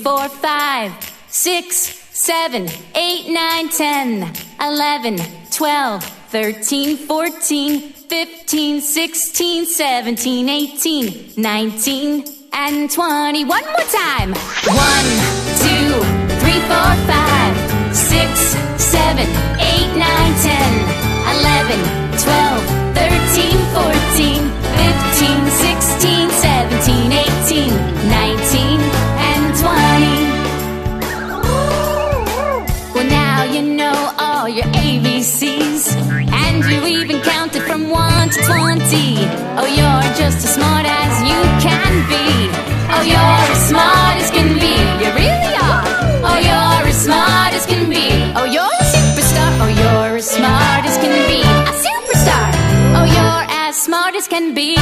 4, 5, 6, 7, 8, 9, 10, 11, 12, 13, 14, 15, 16, 17, 18, 19, and 20. One more time. 1, 2, 3, 4, 5, 6, 7, 8, 9, 10, 11, 12, 13, 14, 15, 16, 17, 18, 19, and 20. Well, now you know all your ABCs, and you even counted from 1 to 20. Oh, you're just as smart as you can be. Oh, you're as smart as can be. You really are. Oh, you're as smart as can be. Oh, you're a superstar. Oh, you're as smart as can be. A superstar. Oh, you're as smart as can be.